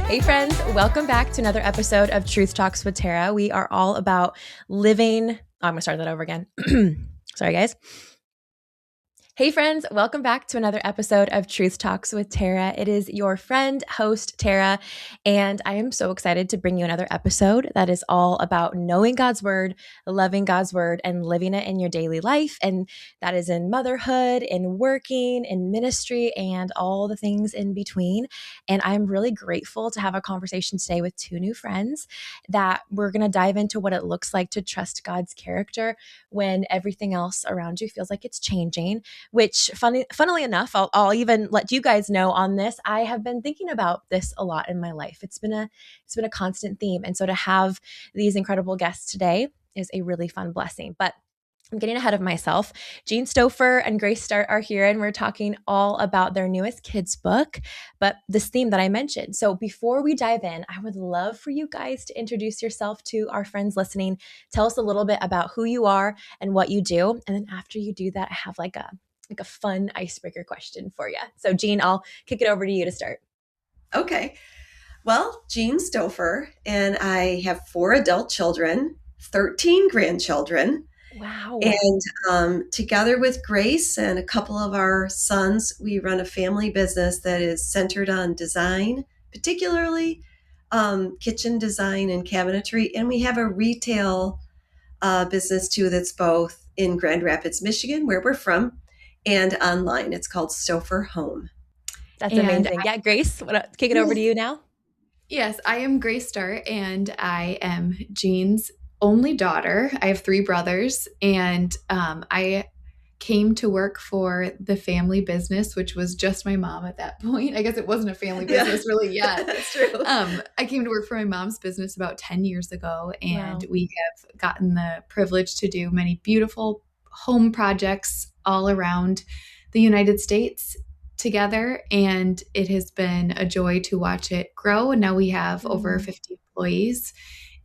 Hey friends, welcome back to another episode of Truth Talks with Tara. We are all about living. I'm going to start that over again. Sorry, guys. Hey friends, welcome back to another episode of Truth Talks with Tara. It is your friend, host, Tara, and I am so excited to bring you another episode that is all about knowing God's word, loving God's word, and living it in your daily life. And that is in motherhood, in working, in ministry, and all the things in between. And I'm really grateful to have a conversation today with two new friends that we're going to dive into what it looks like to trust God's character when everything else around you feels like it's changing. Which funnily enough, I'll even let you guys know on this. I have been thinking about this a lot in my life. It's been a constant theme. And so to have these incredible guests today is a really fun blessing. But I'm getting ahead of myself. Jean Stoffer and Grace Start are here, and we're talking all about their newest kids book, but this theme that I mentioned. So before we dive in, I would love for you guys to introduce yourself to our friends listening. Tell us a little bit about who you are and what you do. And then after you do that, I have like a fun icebreaker question for you. So Jean, I'll kick it over to you to start. Okay. Well, Jean Stoffer, and I have 4 adult children, 13 grandchildren. Wow. And together with Grace and a couple of our sons, we run a family business that is centered on design, particularly kitchen design and cabinetry. And we have a retail business too that's both in Grand Rapids, Michigan, where we're from, and online. It's called Stoffer Home. That's amazing. Yeah, Grace, kick it over to you now. Yes, I am Grace Start, and I am Jean's only daughter. I have 3 brothers, and I came to work for the family business, which was just my mom at that point. I guess it wasn't a family business really yet. That's true. I came to work for my mom's business about 10 years ago, and we have gotten the privilege to do many beautiful home projects all around the United States together, and it has been a joy to watch it grow. And now we have over 50 employees,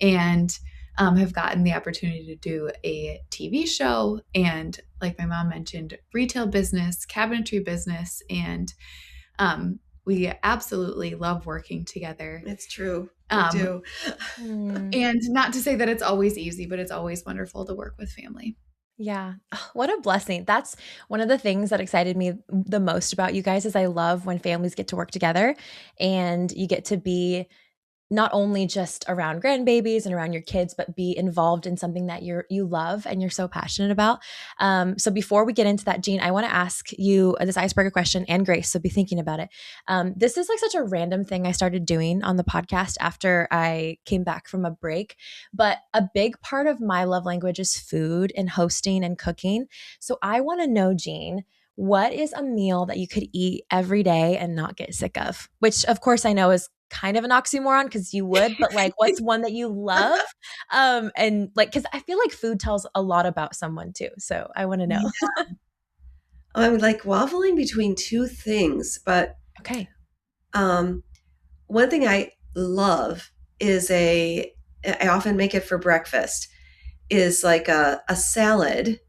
and have gotten the opportunity to do a TV show and, like my mom mentioned, retail business, cabinetry business, and we absolutely love working together. It's true. We do. And not to say that it's always easy, but it's always wonderful to work with family. Yeah. What a blessing. That's one of the things that excited me the most about you guys is I love when families get to work together and you get to be not only just around grandbabies and around your kids, but be involved in something that you love and you're so passionate about. So before we get into that, Jean, I want to ask you this icebreaker question, and Grace, so be thinking about it. This is like such a random thing I started doing on the podcast after I came back from a break, but a big part of my love language is food and hosting and cooking. So I want to know, Jean, what is a meal that you could eat every day and not get sick of? Which, of course, I know is kind of an oxymoron because you would, but like, what's one that you love? And like, because I feel like food tells a lot about someone too. So I want to know. Yeah. I'm like waffling between 2 things, but okay. One thing I love is I often make it for breakfast, is like a salad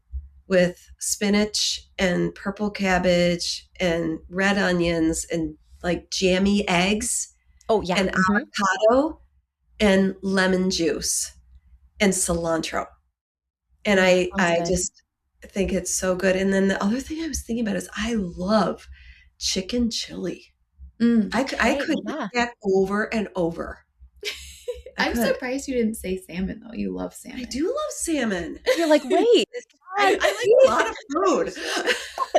with spinach and purple cabbage and red onions and like jammy eggs. Oh, yeah. And avocado and lemon juice and cilantro. And I just think it's so good. And then the other thing I was thinking about is I love chicken chili. I could eat that over and over. I'm surprised you didn't say salmon, though. You love salmon. I do love salmon. You're like, wait. I like a lot of food.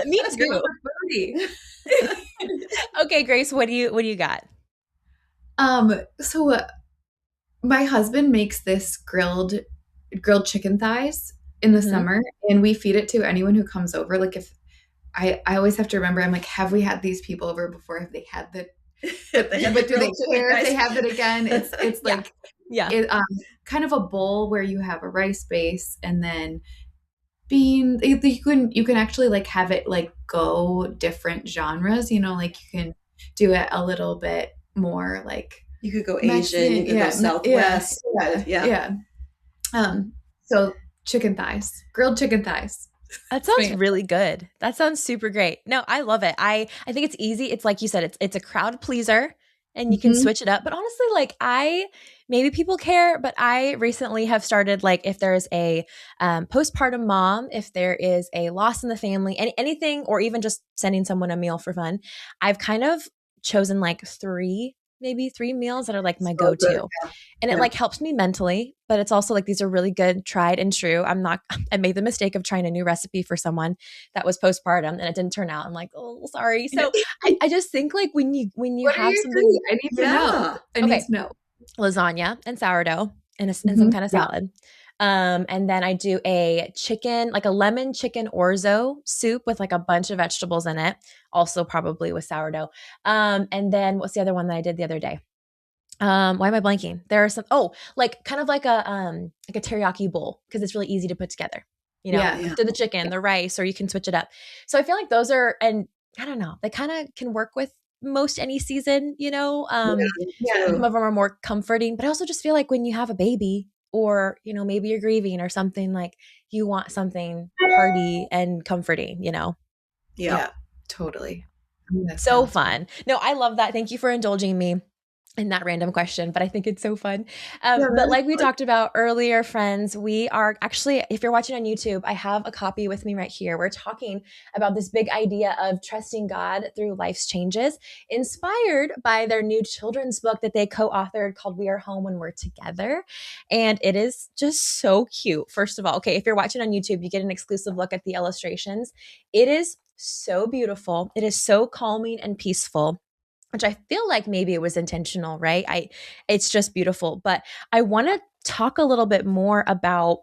Me too. Okay, Grace, what do you got? So my husband makes this grilled chicken thighs in the summer, and we feed it to anyone who comes over. Like, if I always have to remember, I'm like, have we had these people over before? Have they had the but do they care if they have it again? It's like kind of a bowl where you have a rice base and then bean. You can actually like have it like go different genres, like you can do it a little bit more like you could go Asian, you could go Southwest. Yeah. So chicken thighs, grilled chicken thighs. That sounds really good. That sounds super great. No, I love it. I think it's easy. It's like you said, it's a crowd pleaser. and you can switch it up. But honestly, like maybe people care, but I recently have started, like, if there's a postpartum mom, if there is a loss in the family, anything, or even just sending someone a meal for fun, I've kind of chosen like maybe three meals that are like my So good. go-to. And it like helps me mentally, but it's also like these are really good, tried and true. I made the mistake of trying a new recipe for someone that was postpartum and it didn't turn out. I'm like, oh, sorry. So I just think like when you what have something, three? I need to know. I need to know. Lasagna and sourdough and some kind of salad. And then I do a chicken, like a lemon chicken orzo soup with like a bunch of vegetables in it, also probably with sourdough. And then what's the other one that I did the other day? Why am I blanking? There are some, like kind of like a teriyaki bowl, because it's really easy to put together, to the chicken, the rice, or you can switch it up. So I feel like those are, and I don't know, they kind of can work with most any season, some of them are more comforting, but I also just feel like when you have a baby, or, maybe you're grieving or something, like you want something hearty and comforting, Yeah, totally. So fun. No, I love that. Thank you for indulging me in that random question, but I think it's so fun. But like we talked about earlier, friends, we are actually, if you're watching on YouTube, I have a copy with me right here. We're talking about this big idea of trusting God through life's changes, inspired by their new children's book that they co-authored called We Are Home When We're Together. And it is just so cute. First of all, okay, if you're watching on YouTube, you get an exclusive look at the illustrations. It is so beautiful. It is so calming and peaceful, which I feel like maybe it was intentional, right? It's just beautiful. But I want to talk a little bit more about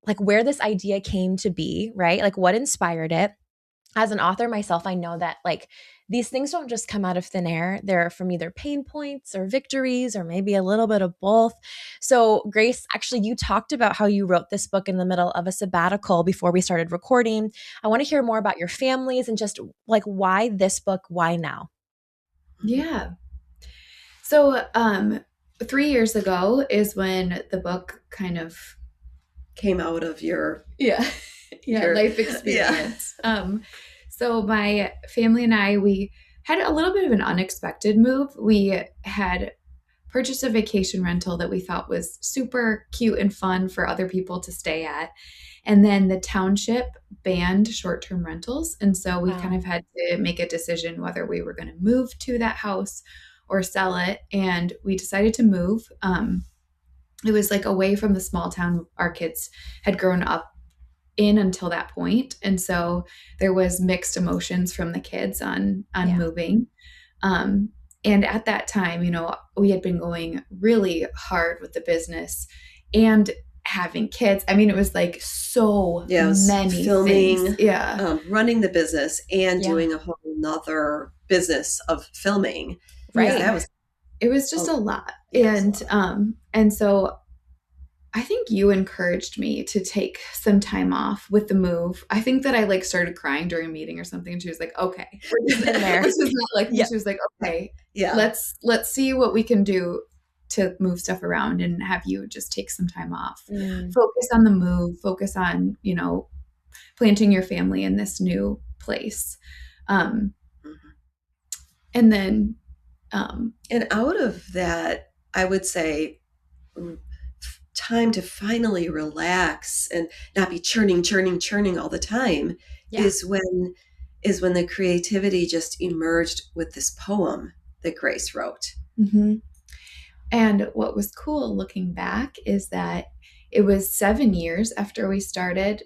like where this idea came to be, right? Like what inspired it. As an author myself, I know that like these things don't just come out of thin air. They're from either pain points or victories, or maybe a little bit of both. So Grace, actually, you talked about how you wrote this book in the middle of a sabbatical before we started recording. I want to hear more about your families and just like why this book, why now? Yeah. So 3 years ago is when the book kind of came out of your life experience. So my family and I, we had a little bit of an unexpected move. We had purchased a vacation rental that we thought was super cute and fun for other people to stay at. And then the township banned short-term rentals. And so we kind of had to make a decision whether we were going to move to that house or sell it. And we decided to move. It was like away from the small town our kids had grown up in until that point. And so there was mixed emotions from the kids on moving. And at that time, we had been going really hard with the business and having kids. I mean, it was like so many filming, things. Yeah. Running the business and doing a whole nother business of filming. Right. Yeah, it was just a lot. And so I think you encouraged me to take some time off with the move. I think that I like started crying during a meeting or something. And she was like, okay, we're just in there. Which was not like, she was like, okay, let's see what we can do to move stuff around and have you just take some time off. Focus on the move, focus on, planting your family in this new place. And then, and out of that, I would say time to finally relax and not be churning all the time is when the creativity just emerged with this poem that Grace wrote. And what was cool looking back is that it was 7 years after we started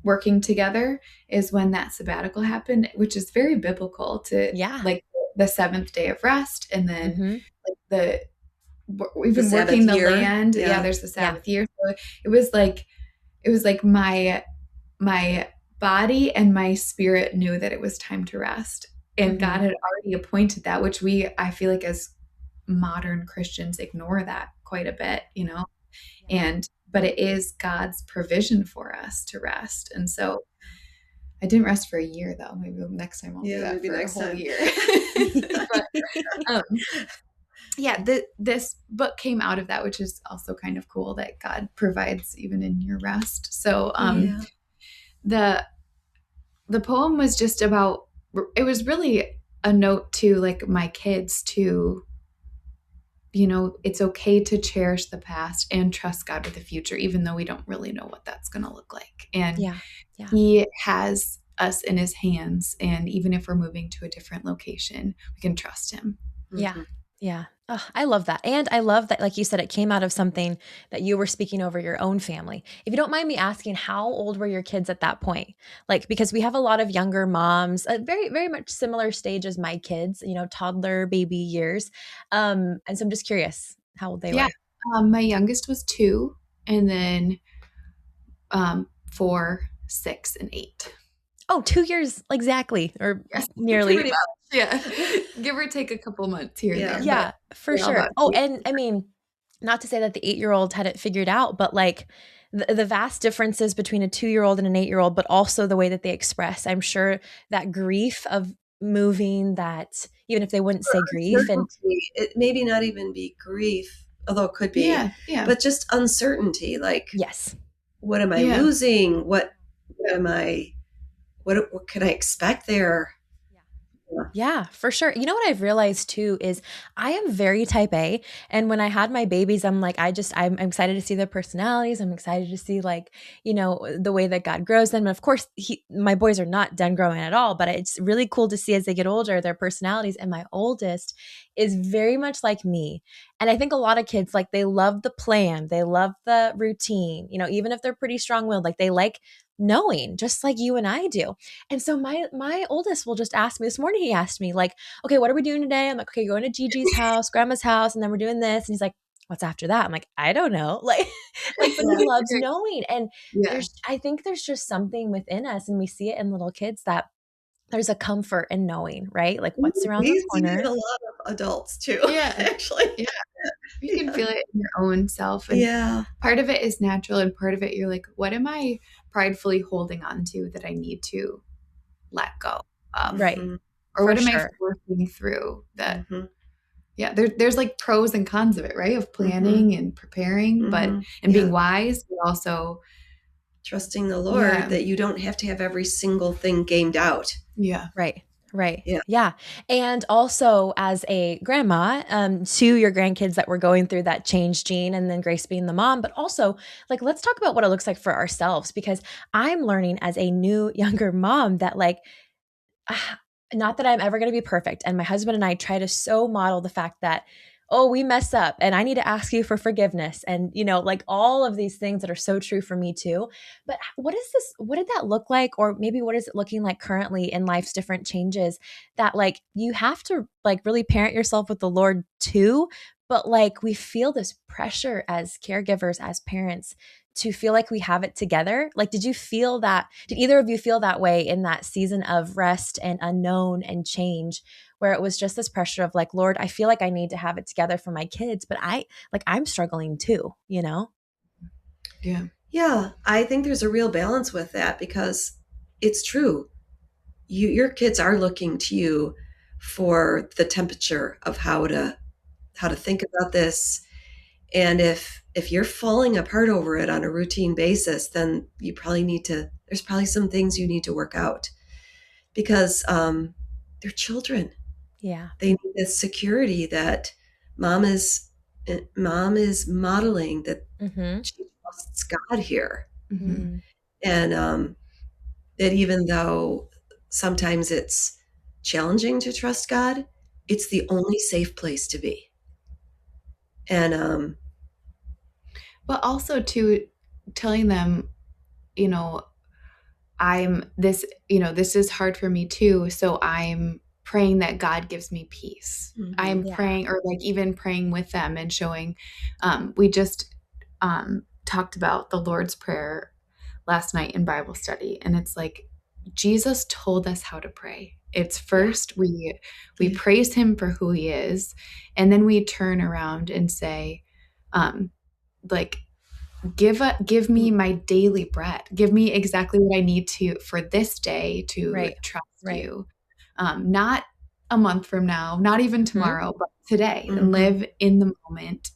working together is when that sabbatical happened, which is very biblical to like the seventh day of rest. And then like we've been working the land. Yeah. There's the Sabbath year. So it was like my body and my spirit knew that it was time to rest. And God had already appointed that, which I feel like as modern Christians ignore that quite a bit, but it is God's provision for us to rest. And so I didn't rest for a year though. Maybe next time I'll do that for a whole year. But, this book came out of that, which is also kind of cool that God provides even in your rest. So the poem was just about, it was really a note to like my kids to it's okay to cherish the past and trust God with the future, even though we don't really know what that's going to look like. And He has us in His hands. And even if we're moving to a different location, we can trust Him. Yeah. Yeah. Oh, I love that. And I love that, like you said, it came out of something that you were speaking over your own family. If you don't mind me asking, how old were your kids at that point? Like, because we have a lot of younger moms, very, very much similar stage as my kids, toddler, baby years. And so I'm just curious how old they were. My youngest was 2, and then 4, 6, and 8. Oh, 2 years exactly, or nearly. Pretty much, yeah. Give or take a couple months here and there. Yeah, for sure. Oh, and I mean, not to say that the 8-year-old had it figured out, but like the vast differences between a 2-year-old and an 8-year-old, but also the way that they express. I'm sure that grief of moving, that even if they wouldn't say grief, and it maybe not even be grief, although it could be, but just uncertainty. Like, yes, what am I losing? What am I? What can I expect there? Yeah, for sure. You know what I've realized too is I am very type A. And when I had my babies, I'm like, I'm excited to see their personalities. I'm excited to see the way that God grows them. And of course, my boys are not done growing at all, but it's really cool to see as they get older, their personalities. And my oldest is very much like me. And I think a lot of kids, like, they love the plan. They love the routine, even if they're pretty strong-willed, like they like knowing, just like you and I do. And so my oldest will just ask me. This morning he asked me, like, okay, what are we doing today? I'm like, okay, going to Gigi's house, grandma's house, and then we're doing this. And he's like, what's after that? I'm like, I don't know. Like but he loves knowing. And I think there's just something within us, and we see it in little kids, that there's a comfort in knowing, right? Like, what's around the corner. We see a lot of adults too. Yeah, actually. Yeah. You can feel it in your own self. And part of it is natural, and part of it, you're like, what am I pridefully holding on to that I need to let go of? Right. Or what am I working through that? There's like pros and cons of it, right? Of planning and preparing, and being wise, but also trusting the Lord that you don't have to have every single thing gamed out. Yeah. Right. Yeah. And also, as a grandma, to your grandkids that were going through that change gene, and then Grace being the mom, but also, like, let's talk about what it looks like for ourselves, because I'm learning as a new, younger mom that, like, not that I'm ever going to be perfect. And my husband and I try to so model the fact that, oh, we mess up and I need to ask you for forgiveness. And, like all of these things that are so true for me too. But what did that look like? Or maybe what is it looking like currently in life's different changes, that, like, you have to, like, really parent yourself with the Lord too. But, like, we feel this pressure as caregivers, as parents, to feel like we have it together. Like, did either of you feel that way in that season of rest and unknown and change, where it was just this pressure of, like, Lord, I feel like I need to have it together for my kids, but I'm struggling too, Yeah. Yeah. I think there's a real balance with that, because it's true. Your kids are looking to you for the temperature of how to think about this. And if you're falling apart over it on a routine basis, then you probably there's probably some things you need to work out, because they're children. Yeah. They need this security that mom is modeling, that she trusts God here. And that even though sometimes it's challenging to trust God, it's the only safe place to be. And but also to telling them, this is hard for me too, so I'm praying that God gives me peace. I'm praying, or like even praying with them and showing. We just talked about the Lord's Prayer last night in Bible study, and it's like Jesus told us how to pray. It's first we praise Him for who He is, and then we turn around and say, like, give me my daily bread. Give me exactly what I need for this day to trust you. Not a month from now, not even tomorrow, but today, and live in the moment.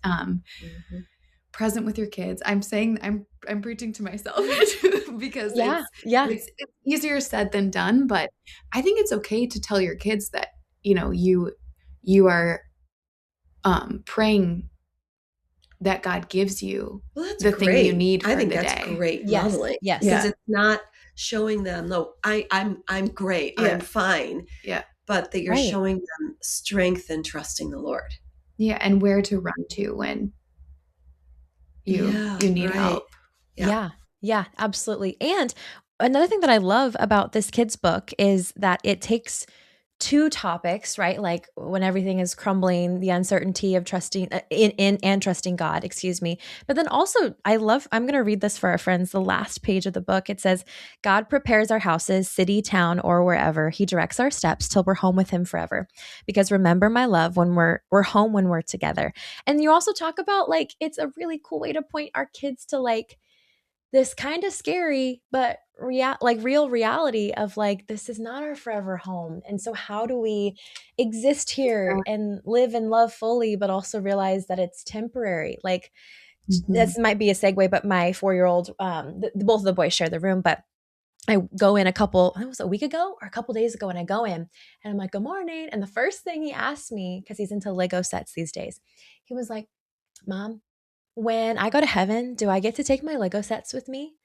Present with your kids. I'm saying I'm preaching to myself because it's easier said than done, but I think it's okay to tell your kids that, you are praying that God gives you that's the great thing you need for I think the that's day. great Yes. modeling. Yes. Because it's not showing them, no, I'm great, I'm fine. Yeah. But that you're Right. showing them strength and trusting the Lord. Yeah. And where to run to when you need help. Yeah, absolutely. And another thing that I love about this kids book is that it takes two topics, right? Like when everything is crumbling, the uncertainty of trusting in and trusting God, excuse me. But then also, I'm going to read this for our friends, the last page of the book. It says, God prepares our houses, city, town, or wherever. He directs our steps till we're home with him forever. Because remember, my love, when we're home when we're together. And you also talk about like, it's a really cool way to point our kids to like, this kind of scary but real reality of like this is not our forever home, and so how do we exist here and live and love fully but also realize that it's temporary? Like this might be a segue, but my 4-year-old both of the boys share the room, but I go in it was a week ago or a couple days ago, and I go in and I'm like, good morning, and the first thing he asked me, because he's into Lego sets these days, he was like, Mom, when I go to heaven, do I get to take my Lego sets with me?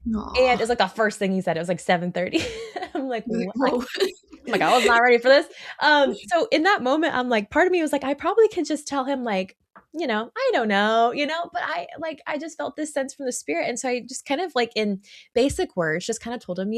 Aww. And it's like the first thing he said. It was like 7:30. I'm like, what? I'm like, I was not ready for this. So in that moment, I'm like, part of me was like, I probably could just tell him like, I don't know, but I just felt this sense from the Spirit. And so I just kind of like in basic words, just kind of told him,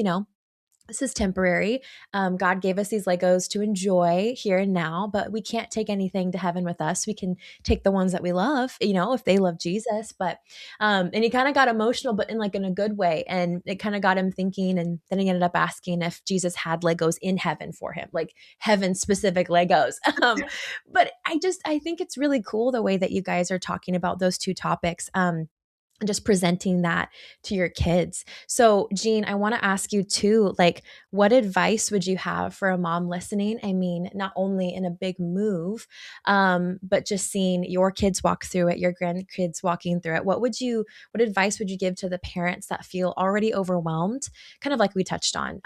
this is temporary. God gave us these Legos to enjoy here and now, but we can't take anything to heaven with us. We can take the ones that we love, if they love Jesus. But, and he kind of got emotional, but in a good way. And it kind of got him thinking. And then he ended up asking if Jesus had Legos in heaven for him, like heaven specific Legos. But I think it's really cool the way that you guys are talking about those two topics. And just presenting that to your kids. So, Jean, I want to ask you too, like, what advice would you have for a mom listening? I mean, not only in a big move, but just seeing your kids walk through it, your grandkids walking through it. What advice would you give to the parents that feel already overwhelmed, kind of like we touched on,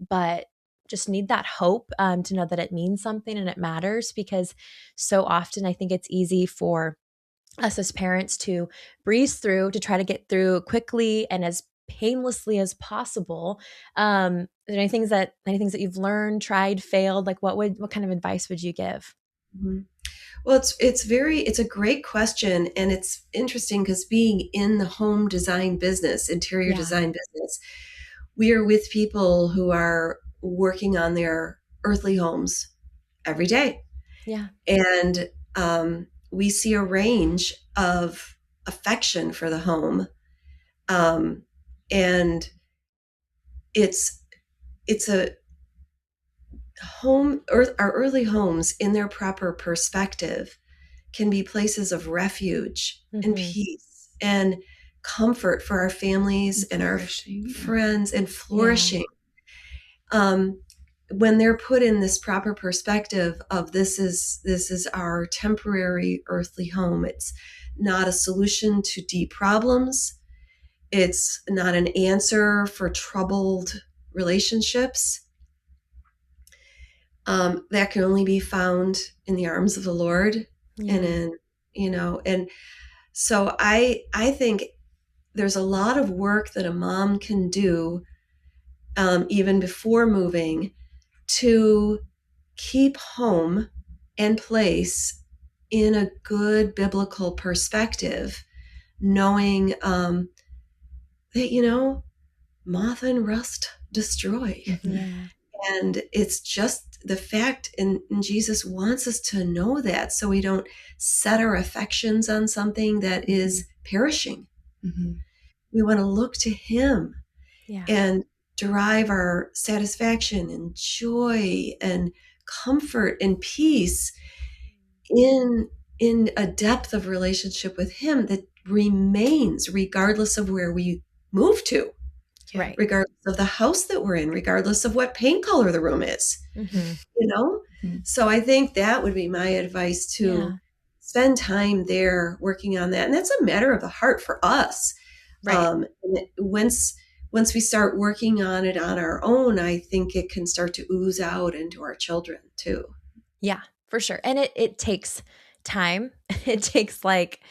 but just need that hope to know that it means something and it matters? Because so often I think it's easy for us as parents to breeze through, to try to get through quickly and as painlessly as possible. Are there any things that you've learned, tried, failed? Like what kind of advice would you give? Mm-hmm. Well, it's a great question. And it's interesting because being in the home design business, interior design business, we are with people who are working on their earthly homes every day. Yeah. And we see a range of affection for the home. And it's a home, our early homes in their proper perspective can be places of refuge and peace and comfort for our families and our friends and flourishing. When they're put in this proper perspective of this is our temporary earthly home. It's not a solution to deep problems. It's not an answer for troubled relationships. That can only be found in the arms of the Lord. And and so I think there's a lot of work that a mom can do even before moving to keep home and place in a good biblical perspective, knowing that moth and rust destroy. And it's just the fact, and Jesus wants us to know that, so we don't set our affections on something that is perishing. We want to look to him and derive our satisfaction and joy and comfort and peace in a depth of relationship with him that remains regardless of where we move to. Right. Regardless of the house that we're in, regardless of what paint color the room is, So I think that would be my advice, to spend time there working on that. And that's a matter of the heart for us. Right. Once we start working on it on our own, I think it can start to ooze out into our children too. Yeah, for sure. And it takes time. It takes like,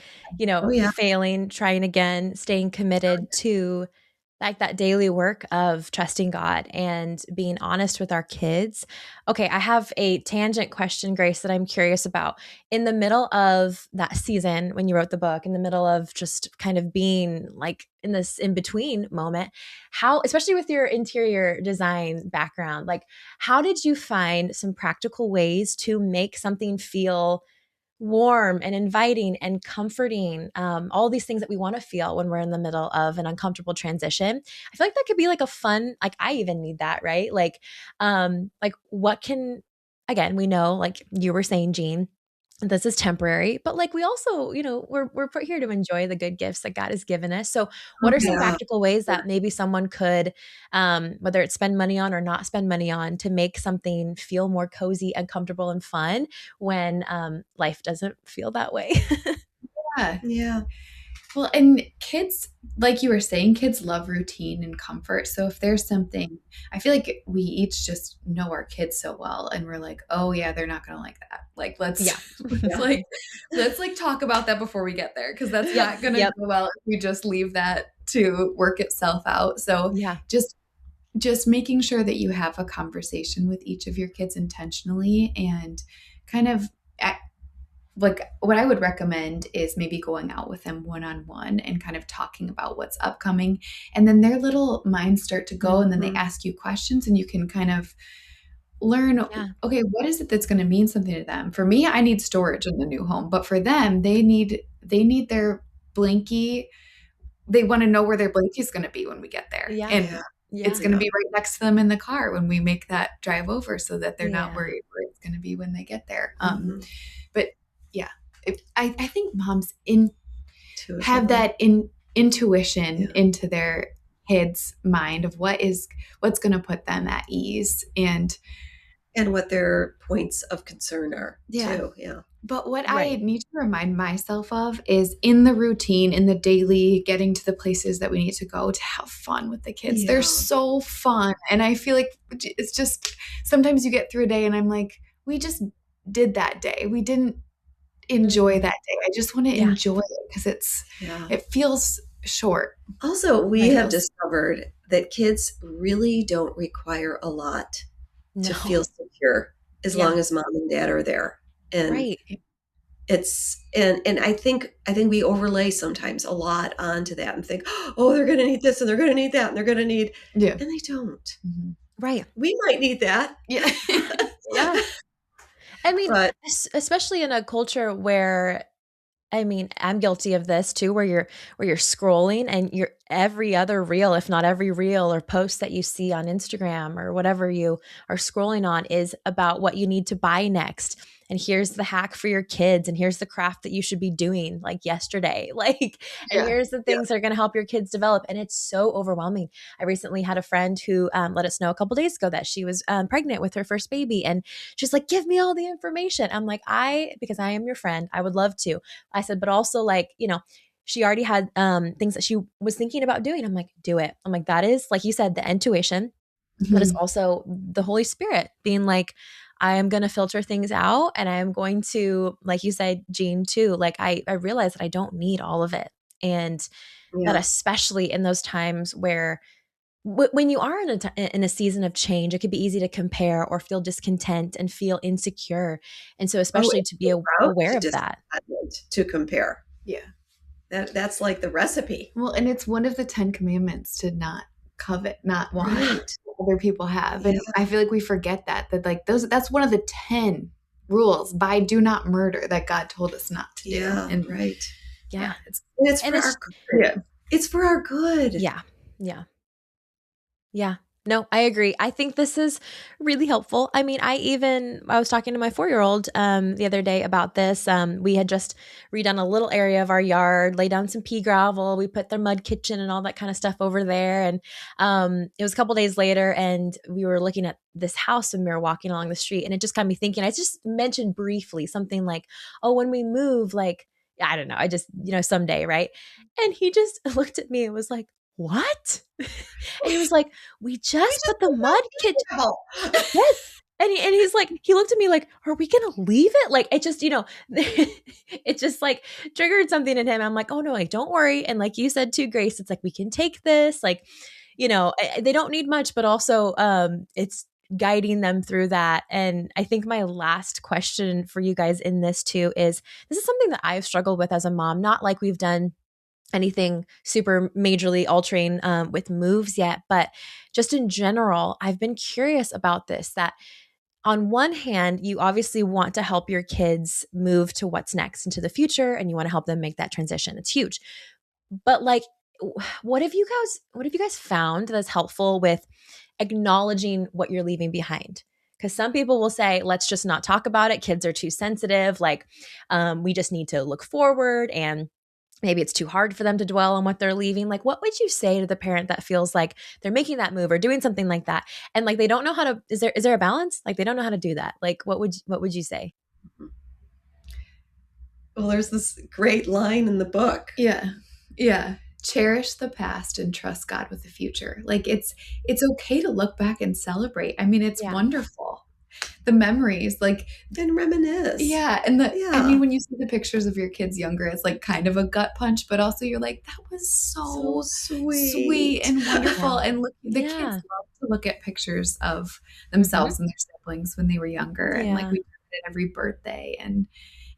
Oh, yeah. failing, trying again, staying committed to like that daily work of trusting God and being honest with our kids. Okay, I have a tangent question, Grace, that I'm curious about. In the middle of that season when you wrote the book, in the middle of just kind of being like in this in between moment, how, especially with your interior design background, like how did you find some practical ways to make something feel warm and inviting and comforting, all these things that we want to feel when we're in the middle of an uncomfortable transition? I feel like that could be like a fun, like I even need that, right? Like what can, again, we know, like you were saying, Jean, this is temporary, but like we also, we're put here to enjoy the good gifts that God has given us. So Oh, what are some yeah. practical ways that maybe someone could, whether it's spend money on or not spend money on, to make something feel more cozy and comfortable and fun when life doesn't feel that way? Yeah. Yeah. Well, and kids, like you were saying, kids love routine and comfort. So if there's something, I feel like we each just know our kids so well, and we're like, oh yeah, they're not gonna like that. Like Yeah. let's like talk about that before we get there, because that's Yep. not gonna Yep. go well if we just leave that to work itself out. So Yeah. just making sure that you have a conversation with each of your kids intentionally, and kind of like what I would recommend is maybe going out with them one-on-one and kind of talking about what's upcoming. And then their little minds start to go, and then they ask you questions, and you can kind of learn, Yeah. okay, what is it that's going to mean something to them? For me, I need storage in the new home, but for them, they need their blankie. They want to know where their blankie is going to be when we get there. Yeah. And Yeah. it's going to be right next to them in the car when we make that drive over, so that they're not Yeah. worried where it's going to be when they get there. Mhm. But yeah, I think moms Intuitively. have that intuition into their kids' mind of what's going to put them at ease, and what their points of concern are too. Yeah. but what I Right. need to remind myself of is, in the routine, in the daily, getting to the places that we need to go, to have fun with the kids. Yeah. They're so fun. And I feel like it's just, sometimes you get through a day and I'm like, we just did that day. We didn't enjoy that day. I just want to Yeah. enjoy it, because Yeah. it feels short. Also, we Right. have discovered that kids really don't require a lot to No. feel secure, as Yeah. long as mom and dad are there. And Right. it's and I think we overlay sometimes a lot onto that and think, oh, they're going to need this and they're going to need that and they're going to need, Yeah. and they don't. Mhm. Right. We might need that. Yeah. Yeah. I mean, But especially in a culture where, I mean, I'm guilty of this too, where you're scrolling and your every other reel, if not every reel or post that you see on Instagram or whatever you are scrolling on, is about what you need to buy next. And here's the hack for your kids, and here's the craft that you should be doing like yesterday. And Yeah. here's the things that are going to help your kids develop. And it's so overwhelming. I recently had a friend who let us know a couple days ago that she was pregnant with her first baby. And she's like, give me all the information. I'm like, because I am your friend, I would love to. I said, but also like, she already had things that she was thinking about doing. I'm like, do it. I'm like, that is, like you said, the intuition, but it's Mhm. also the Holy Spirit being like, I am going to filter things out, and I am going to, like you said, Jean, too, like I realize that I don't need all of it. And that yeah. especially in those times where when you are in a season of change, it could be easy to compare or feel discontent and feel insecure. And so especially to be aware of that. To compare. Yeah. That's like the recipe. Well, and it's one of the 10 commandments to not covet, not want Right. what other people have. And Yeah. I feel like we forget that like that's one of the 10 rules by do not murder that God told us not to do. Yeah. And Right. Yeah. It's for our good. yeah. It's for our good. Yeah. Yeah. Yeah. No, I agree. I think this is really helpful. I mean, I was talking to my 4-year-old the other day about this. We had just redone a little area of our yard, laid down some pea gravel. We put their mud kitchen and all that kind of stuff over there. And it was a couple days later, and we were looking at this house and we were walking along the street, and it just got me thinking. I just mentioned briefly something like, oh, when we move, like, I don't know, I just, someday, right? And he just looked at me and was like, what? And he was like, we just put the mud kitchen. Oh. Yes. And he's like, he looked at me like, are we going to leave it? Like, it just, it just like triggered something in him. I'm like, oh no, like, don't worry. And like you said too, Grace, it's like, we can take this, like, they don't need much, but also, it's guiding them through that. And I think my last question for you guys in this too is, this is something that I've struggled with as a mom, not like we've done anything super majorly altering with moves yet, but just in general, I've been curious about this, that on one hand, you obviously want to help your kids move to what's next into the future, and you want to help them make that transition. It's huge. But like, what have you guys found that's helpful with acknowledging what you're leaving behind? Because some people will say, let's just not talk about it. Kids are too sensitive. Like, we just need to look forward, and maybe it's too hard for them to dwell on what they're leaving. Like, what would you say to the parent that feels like they're making that move or doing something like that, and like they don't know how to? Is there a balance? Like, they don't know how to do that. Like, what would you say? Well, there's this great line in the book. Yeah. Cherish the past and trust God with the future. Like, it's okay to look back and celebrate. I mean, it's wonderful. The memories, like, and reminisce. Yeah. And I mean, when you see the pictures of your kids younger, it's like kind of a gut punch, but also you're like, that was so sweet and wonderful. And the kids love to look at pictures of themselves and their siblings when they were younger. And like, we do it at every birthday.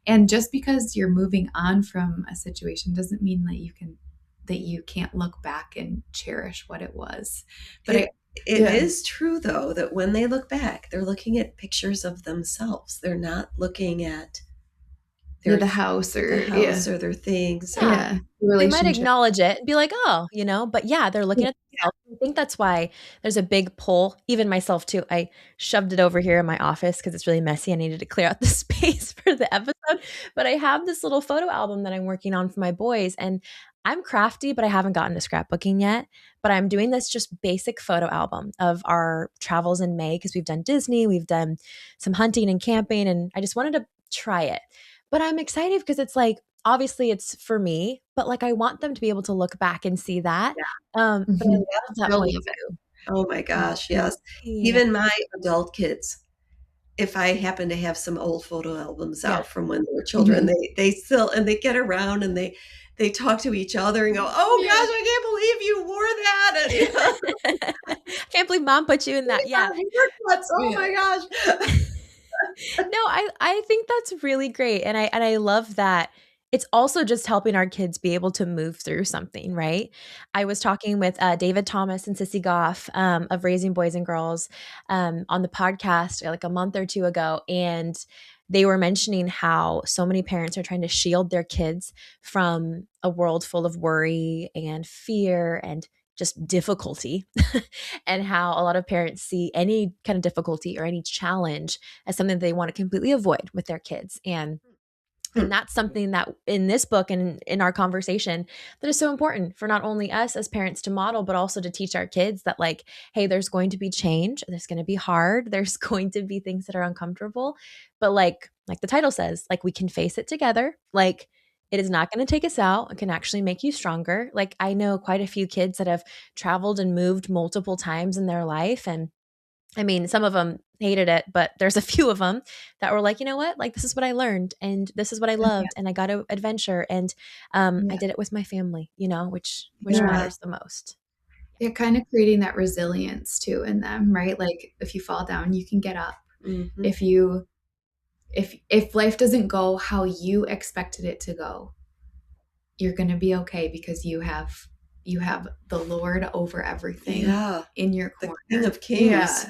And just because you're moving on from a situation doesn't mean that you can't look back and cherish what it was. But it is true, though, that when they look back, they're looking at pictures of themselves. They're not looking at the house or their things. Yeah. They might acknowledge it and be like, oh, but they're looking at themselves. I think that's why there's a big pull, even myself too. I shoved it over here in my office because it's really messy. I needed to clear out the space for the episode. But I have this little photo album that I'm working on for my boys, and I'm crafty, but I haven't gotten to scrapbooking yet. But I'm doing this just basic photo album of our travels in May, because we've done Disney, we've done some hunting and camping, and I just wanted to try it. But I'm excited because it's like, obviously it's for me, but like, I want them to be able to look back and see that. But I love that point too. Oh my gosh, yes. Even my adult kids, if I happen to have some old photo albums out from when they were children, they still, and they get around and they talk to each other and go, oh gosh, I can't believe you wore that. And, I can't believe mom put you in that. Oh my gosh. No, I think that's really great. And I love that. It's also just helping our kids be able to move through something, right? I was talking with David Thomas and Sissy Goff of Raising Boys and Girls on the podcast like a month or two ago. And they were mentioning how so many parents are trying to shield their kids from a world full of worry and fear and just difficulty, and how a lot of parents see any kind of difficulty or any challenge as something that they want to completely avoid with their kids. And that's something that in this book and in our conversation that is so important for not only us as parents to model, but also to teach our kids that like, hey, there's going to be change. There's going to be hard. There's going to be things that are uncomfortable. But like the title says, like, we can face it together. Like, it is not going to take us out. It can actually make you stronger. Like, I know quite a few kids that have traveled and moved multiple times in their life. And I mean, some of them hated it, but there's a few of them that were like, you know what? Like, this is what I learned, and this is what I loved, and I got to adventure, and I did it with my family, which matters the most. They're kind of creating that resilience too in them, right? Like, if you fall down, you can get up. Mm-hmm. If life doesn't go how you expected it to go, you're going to be okay, because you have the Lord over everything in your corner. The King of Kings.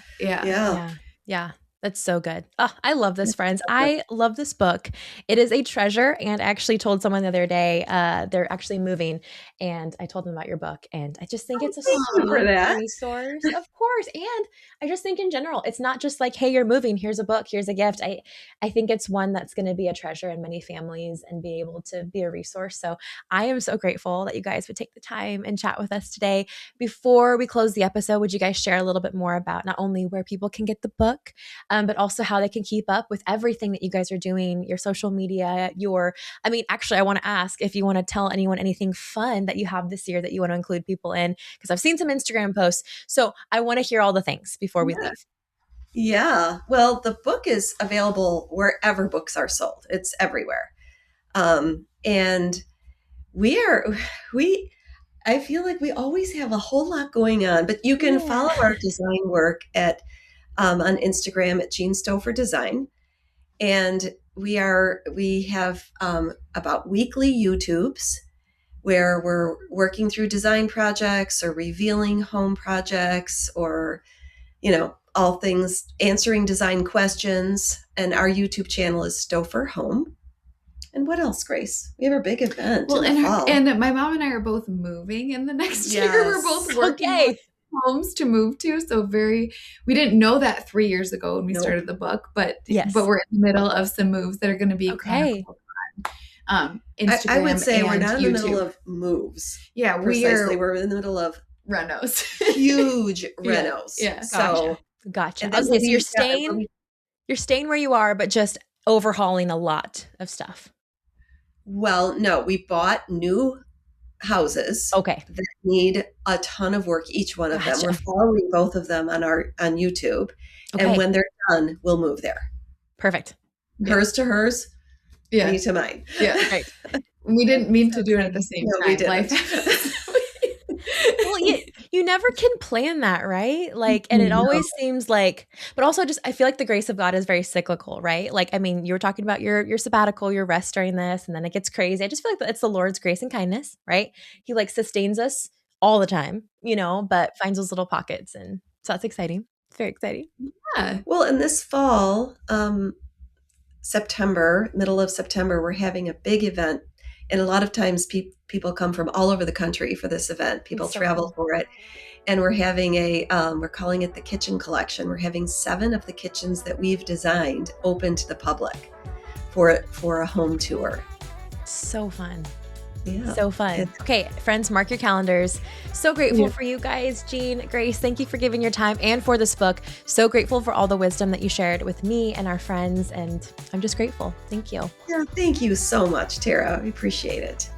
Yeah. That's so good. Oh, I love this, friends. I love this book. It is a treasure. And I actually told someone the other day, they're actually moving, and I told them about your book. And I just think it's a sweet resource. Of course. And I just think in general, it's not just like, hey, you're moving, here's a book, here's a gift. I think it's one that's going to be a treasure in many families and be able to be a resource. So I am so grateful that you guys would take the time and chat with us today. Before we close the episode, would you guys share a little bit more about not only where people can get the book, but also how they can keep up with everything that you guys are doing, your social media, actually, I want to ask if you want to tell anyone anything fun that you have this year that you want to include people in, because I've seen some Instagram posts. So I want to hear all the things before we leave. Yeah. Well, the book is available wherever books are sold. It's everywhere. And we are, we, I feel like we always have a whole lot going on, but you can follow our design work at, on Instagram at Jean Stoffer Design. And we have about weekly YouTubes where we're working through design projects or revealing home projects or, all things answering design questions. And our YouTube channel is Stoffer Home. And what else, Grace? We have our big event in the fall. And my mom and I are both moving in the next year. We're both working on homes to move to. So we didn't know that 3 years ago when we started the book, but we're in the middle of some moves that are going to be Instagram. I would say we're not in YouTube. the middle of moves. Yeah, we're in the middle of renos, huge renos. Yeah. So gotcha. I was going to say, you're staying where you are, but just overhauling a lot of stuff. Well, no, we bought new houses that need a ton of work, each one of them. We're following both of them on YouTube. And when they're done, we'll move there. Perfect. Hers to hers, me to mine. Yeah. Right. We didn't mean to do it at the same time. We didn't. Well, you never can plan that, right? Like, and it always seems like, but also just, I feel like the grace of God is very cyclical, right? Like, I mean, you were talking about your sabbatical, your rest during this, and then it gets crazy. I just feel like it's the Lord's grace and kindness, right? He like sustains us all the time, but finds those little pockets. And so that's exciting. It's very exciting. Yeah. Well, in this fall, middle of September, we're having a big event. And a lot of times people come from all over the country for this event. People travel for it. And we're having we're calling it the Kitchen Collection. We're having 7 of the kitchens that we've designed open to the public for a home tour. So fun. Yeah. So fun. Okay, friends, mark your calendars. So grateful for you guys, Jean, Grace. Thank you for giving your time and for this book. So grateful for all the wisdom that you shared with me and our friends. And I'm just grateful. Thank you. Yeah, thank you so much, Tara. We appreciate it.